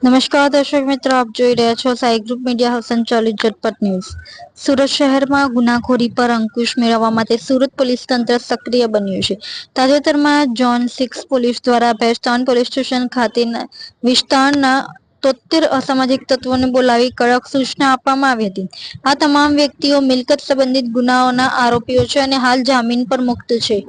નમસ્કાર દર્શક મિત્રો, આપ જોઈ રહ્યા છો સાઈ ગ્રુપ મીડિયા હાઉસ સંચાલિત ઝટપટ ન્યૂઝ। સુરત શહેરમાં ગુનાખોરી પર અંકુશ મેળવવા માટે સુરત પોલીસ તંત્ર સક્રિય બન્યું છે। તાજેતરમાં ઝોન 6 પોલીસ દ્વારા ભેસ્તાન પોલીસ સ્ટેશન ખાતેના વિસ્તારના 73 અસામાજિક તત્વોને બોલાવી કડક સૂચના આપવામાં આવી હતી। આ તમામ વ્યક્તિઓ મિલકત સંબંધિત ગુનાઓના આરોપીઓ છે અને હાલ જામીન પર મુક્ત છે।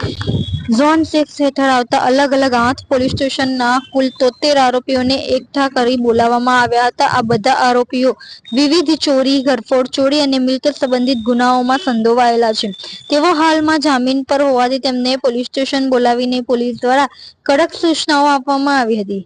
ઝોન 6 હેઠળ આવતા અલગ અલગ 8 પોલીસ સ્ટેશનના કુલ 73 આરોપીઓને એકઠા કરી બોલાવવામાં આવ્યા હતા। આ બધા આરોપીઓ વિવિધ ચોરી, ઘરફોડ, ચોરી અને મિલકત સંબંધિત ગુનાઓમાં સંડોવાયેલા છે। તેઓ હાલમાં જામીન પર હોવાથી તેમને પોલીસ સ્ટેશન બોલાવીને પોલીસ દ્વારા કડક સૂચનાઓ આપવામાં આવી હતી।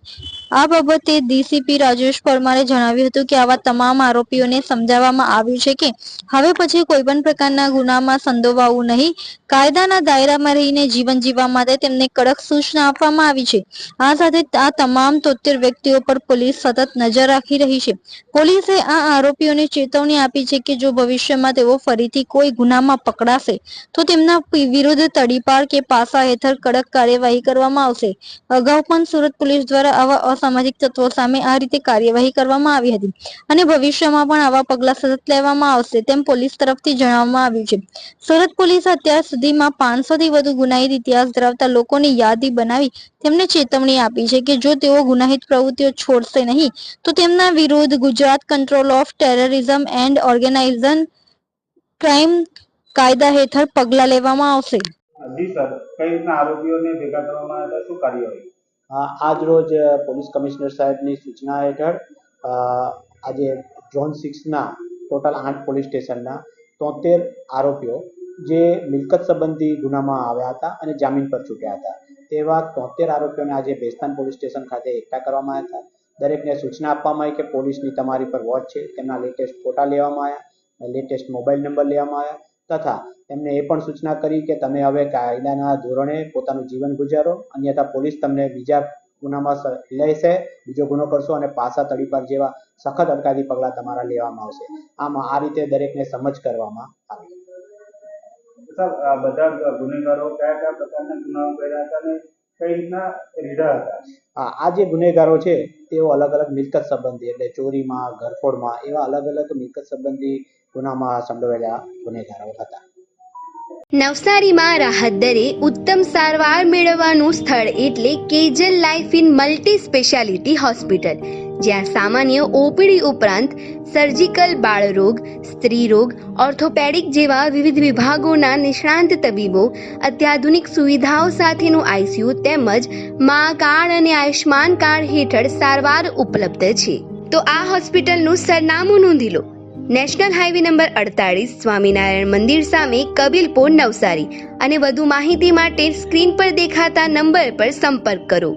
આ બાબતે ડીસીપી રાજેશ પરમારે જણાવ્યું હતું કે આવા તમામ આરોપીઓને સમજાવવામાં આવ્યું છે કે હવે પછી કોઈ પણ પ્રકારના ગુનામાં સંડોવાવું નહીં। કાયદાના દાયરામાં રહીને જીવન જીવવા માટે તેમને કડક સૂચના આપવામાં આવી છે। આ સાથે આ તમામ 73 વ્યક્તિઓ પર પોલીસ સતત નજર રાખી રહી છે। પોલીસે આ આરોપીઓને ચેતવણી આપી છે કે જો ભવિષ્યમાં તેઓ ફરીથી કોઈ ગુનામાં પકડાશે તો તેમના વિરુદ્ધ તડીપાર કે પાસા હેઠળ કડક કાર્યવાહી કરવામાં આવશે। અગાઉ પણ સુરત પોલીસ દ્વારા આવા અસામાજિક તત્વો સામે આ રીતે કાર્યવાહી કરવામાં આવી હતી અને ભવિષ્યમાં પણ આવા પગલાં સતત લેવામાં આવશે તેમ પોલીસ તરફથી જણાવવામાં આવ્યું છે। સુરત પોલીસે અત્યાર સુધીમાં 500 થી વધુ ગુનાહિત ઇતિહાસ ધરાવતા લોકોની યાદી બનાવી તેમને ચેતવણી આપી છે કે જો તેઓ ગુનાહિત પ્રવૃત્તિઓ છોડશે નહીં તો તેમના વિરુદ્ધ Gujarat control of terrorism and organisation crime કાયદા હેઠળ પગલાં લેવામાં આવશે। જી સર, કઈ રીતના આરોપીઓને ભેગા કરવામાં આવ્યા, શું કાર્યવાહી? આજ રોજ પોલીસ કમિશનર સાહેબની સૂચના હેઠળ આજે ઝોન 6ના ટોટલ 8 પોલીસ સ્ટેશનના 73 આરોપીઓ જે મિલકત સંબંધી ગુનામાં આવ્યા હતા અને જામીન પર છૂટ્યા હતા તેવા 73 આરોપીઓને આજે ભેસ્તાન પોલીસ સ્ટેશન ખાતે એકઠા કરવામાં આવ્યા હતા। દરેકને સૂચના આપવામાં આવી કે પોલીસની તમારી પર વોચ છે। તેમના લેટેસ્ટ ફોટા લેવામાં આવ્યા, લેટેસ્ટ મોબાઈલ નંબર લેવામાં આવ્યા તથા તેમને એ પણ સૂચના કરી કે તમે હવે કાયદાના ધોરણે પોતાનું જીવન ગુજારો, અન્યથા પોલીસ તમને બીજા ગુનામાં લેશે, બીજો ગુનો કરશો અને પાસા તડીપાર જેવા સખત અટકાયતી પગલાં તમારા લેવામાં આવશે। આમાં આ રીતે દરેકને સમજ કરવામાં આવી। સર, આ બધા ગુનેગારો કયા કયા પ્રકારના ગુનાઓ કર્યા હતા અને કઈ રીતના રીઢા હતા? આ જે ગુનેગારો છે તેઓ અલગ અલગ મિલકત સંબંધી એટલે ચોરીમાં, ઘરફોડમાં એવા અલગ અલગ મિલકત સંબંધી ગુનામાં સંડોવાયેલા ગુનેગારો હતા। નવસારીમાં રાહત દરે ઉત્તમ સારવાર મેળવવાનું સ્થળ એટલે Kejal life in multi speciality hospital, જ્યાં સામાન્ય ઓપીડી ઉપરાંત સર્જિકલ, બાળરોગ, સ્ત્રી રોગ, ઓર્થોપેડિક જેવા વિવિધ વિભાગોના નિષ્ણાંત તબીબો, અત્યાધુનિક સુવિધાઓ સાથેનું આઈસીયુ તેમજ મા કાર્ડ અને આયુષ્માન કાર્ડ હેઠળ સારવાર ઉપલબ્ધ છે। તો આ હોસ્પિટલનું સરનામું નોંધી લો। નેશનલ હાઈવે નંબર 48, સ્વામિનારાયણ મંદિર સામે, કબીલપુર, નવસારી। અને વધુ માહિતી માટે સ્ક્રીન પર દેખાતા નંબર પર સંપર્ક કરો।